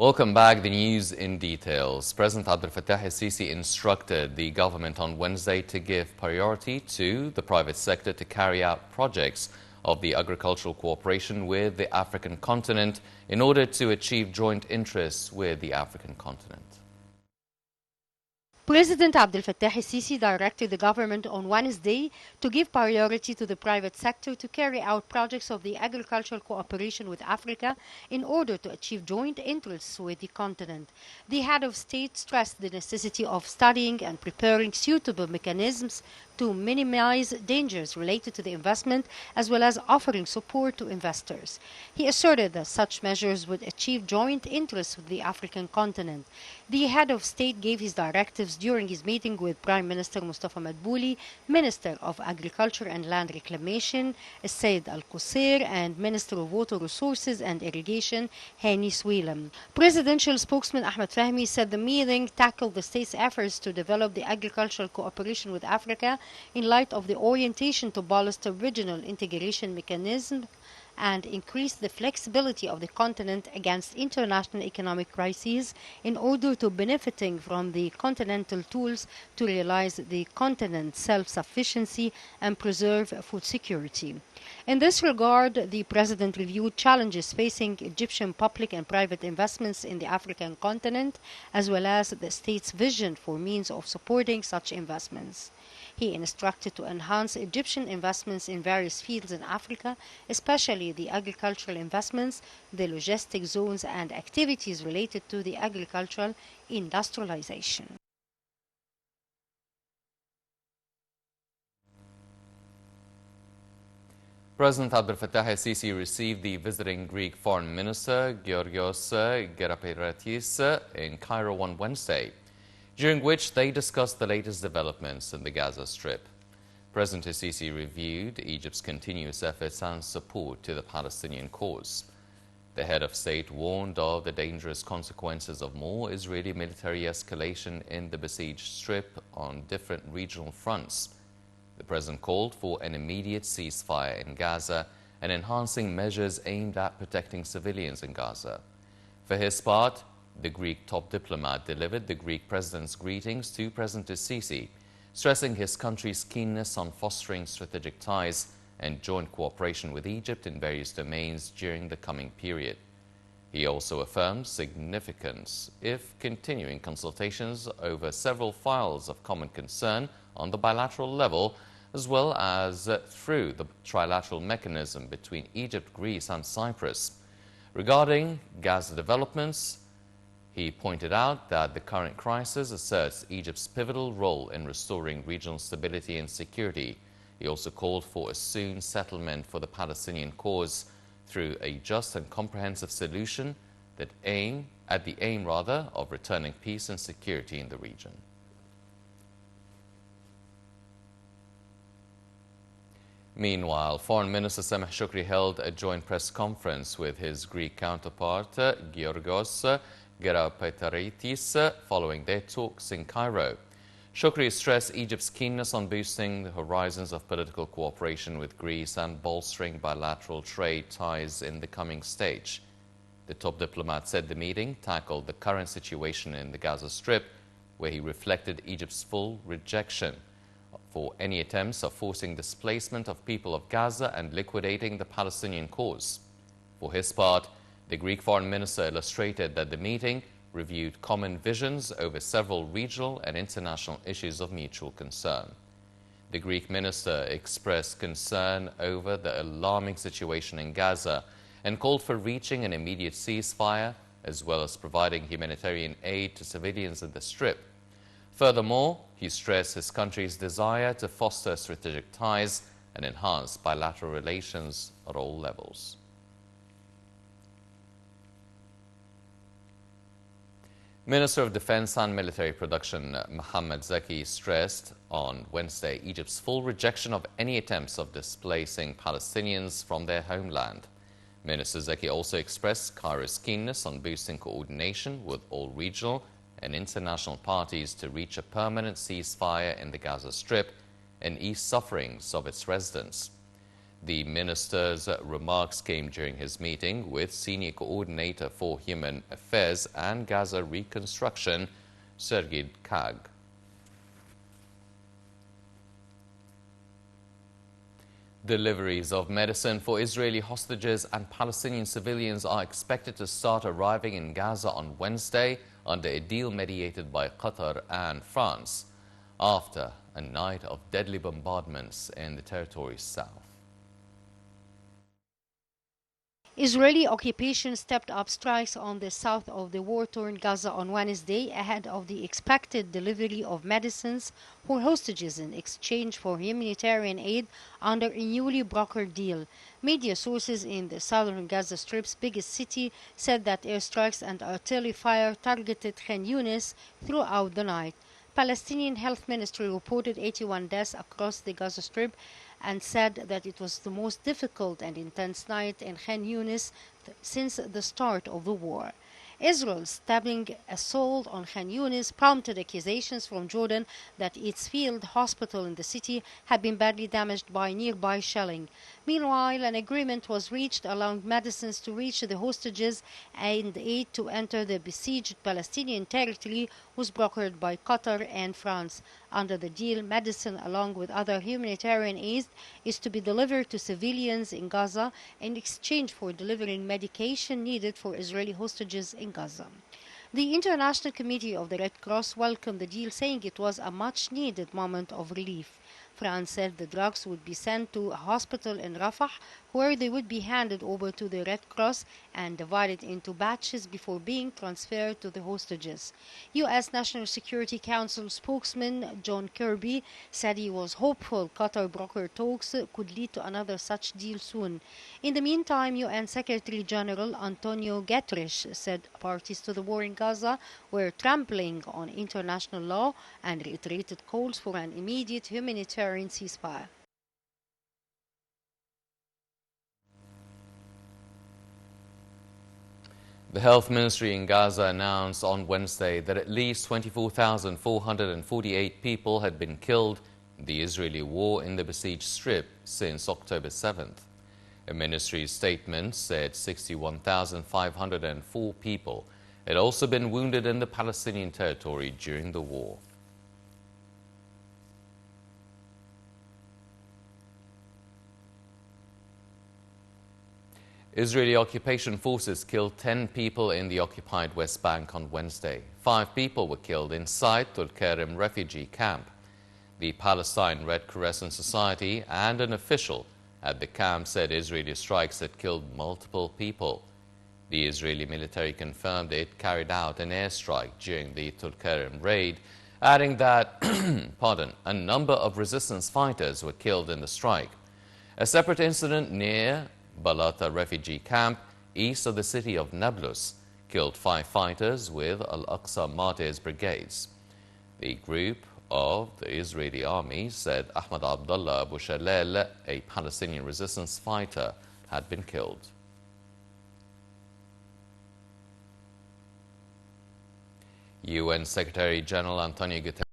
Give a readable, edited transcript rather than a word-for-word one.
Welcome back. The news in details. President Abdel Fattah el-Sisi instructed the government on Wednesday to give priority to the private sector to carry out projects of the agricultural cooperation with the African continent in order to achieve joint interests with the African continent. President Abdel Fattah el-Sisi directed the government on Wednesday to give priority to the private sector to carry out projects of the agricultural cooperation with Africa in order to achieve joint interests with the continent. The head of state stressed the necessity of studying and preparing suitable mechanisms to minimize dangers related to the investment as well as offering support to investors. He asserted that such measures would achieve joint interests with the African continent. The head of state gave his directives during his meeting with Prime Minister Mustafa Madbouli, Minister of Agriculture and Land Reclamation, Said Al-Qusseir, and Minister of Water Resources and Irrigation, Hani Swilam. Presidential spokesman Ahmed Fahmy said the meeting tackled the state's efforts to develop the agricultural cooperation with Africa in light of the orientation to bolster regional integration mechanism and increase the flexibility of the continent against international economic crises in order to benefiting from the continental tools to realize the continent's self-sufficiency and preserve food security. In this regard, the President reviewed challenges facing Egyptian public and private investments in the African continent, as well as the state's vision for means of supporting such investments. He instructed to enhance Egyptian investments in various fields in Africa, especially the agricultural investments, the logistic zones, and activities related to the agricultural industrialization. President Abdel Fattah el-Sisi received the visiting Greek Foreign Minister Georgios Gerapeiratis in Cairo on Wednesday, during which they discussed the latest developments in the Gaza Strip. President el-Sisi reviewed Egypt's continuous efforts and support to the Palestinian cause. The head of state warned of the dangerous consequences of more Israeli military escalation in the besieged Strip on different regional fronts. The president called for an immediate ceasefire in Gaza and enhancing measures aimed at protecting civilians in Gaza. For his part, the Greek top diplomat delivered the Greek president's greetings to President el-Sisi, stressing his country's keenness on fostering strategic ties and joint cooperation with Egypt in various domains during the coming period. He also affirmed significance if continuing consultations over several files of common concern on the bilateral level, as well as through the trilateral mechanism between Egypt, Greece and Cyprus. Regarding Gaza developments, he pointed out that the current crisis asserts Egypt's pivotal role in restoring regional stability and security. He also called for a soon settlement for the Palestinian cause through a just and comprehensive solution that aim of returning peace and security in the region. Meanwhile, Foreign Minister Sameh Shoukry held a joint press conference with his Greek counterpart, Georgios Gerapeiratis, following their talks in Cairo. Shoukry stressed Egypt's keenness on boosting the horizons of political cooperation with Greece and bolstering bilateral trade ties in the coming stage. The top diplomat said the meeting tackled the current situation in the Gaza Strip, where he reflected Egypt's full rejection for any attempts of forcing displacement of people of Gaza and liquidating the Palestinian cause. For his part, the Greek foreign minister illustrated that the meeting reviewed common visions over several regional and international issues of mutual concern. The Greek minister expressed concern over the alarming situation in Gaza and called for reaching an immediate ceasefire, as well as providing humanitarian aid to civilians in the Strip. Furthermore, he stressed his country's desire to foster strategic ties and enhance bilateral relations at all levels. Minister of Defense and Military Production Mohammed Zaki stressed on Wednesday Egypt's full rejection of any attempts of displacing Palestinians from their homeland. Minister Zaki also expressed Cairo's keenness on boosting coordination with all regional and international parties to reach a permanent ceasefire in the Gaza Strip and ease sufferings of its residents. The minister's remarks came during his meeting with Senior Coordinator for Human Affairs and Gaza Reconstruction, Sergei Kag. Deliveries of medicine for Israeli hostages and Palestinian civilians are expected to start arriving in Gaza on Wednesday under a deal mediated by Qatar and France after a night of deadly bombardments in the territory's south. Israeli occupation stepped up strikes on the south of the war-torn Gaza on Wednesday ahead of the expected delivery of medicines for hostages in exchange for humanitarian aid under a newly brokered deal. Media sources in the southern Gaza Strip's biggest city said that airstrikes and artillery fire targeted Khan Yunis throughout the night. Palestinian Health Ministry reported 81 deaths across the Gaza Strip and said that it was the most difficult and intense night in Khan Yunis since the start of the war. Israel's stabbing assault on Khan Yunis prompted accusations from Jordan that its field hospital in the city had been badly damaged by nearby shelling. Meanwhile, an agreement was reached allowing medicines to reach the hostages and aid to enter the besieged Palestinian territory was brokered by Qatar and France. Under the deal, medicine along with other humanitarian aid is to be delivered to civilians in Gaza in exchange for delivering medication needed for Israeli hostages in Gaza. The International Committee of the Red Cross welcomed the deal, saying it was a much-needed moment of relief. France said the drugs would be sent to a hospital in Rafah, where they would be handed over to the Red Cross and divided into batches before being transferred to the hostages. U.S. National Security Council spokesman John Kirby said he was hopeful Qatar brokered talks could lead to another such deal soon. In the meantime, UN Secretary General Antonio Guterres said parties to the war in Gaza were trampling on international law and reiterated calls for an immediate humanitarian ceasefire. The health ministry in Gaza announced on Wednesday that at least 24,448 people had been killed in the Israeli war in the besieged Strip since October 7th. A ministry statement said 61,504 people had also been wounded in the Palestinian territory during the war. Israeli occupation forces killed 10 people in the occupied West Bank on Wednesday. 5 people were killed inside Tulkarem refugee camp. The Palestine Red Crescent Society and an official at the camp said Israeli strikes had killed multiple people. The Israeli military confirmed it carried out an airstrike during the Tulkarem raid, adding that a number of resistance fighters were killed in the strike. A separate incident near Balata refugee camp east of the city of Nablus killed 5 fighters with Al-Aqsa Martyrs brigades. The group of the Israeli army said Ahmad Abdullah Abu Shalal, a Palestinian resistance fighter, had been killed. UN Secretary General Antonio Guterres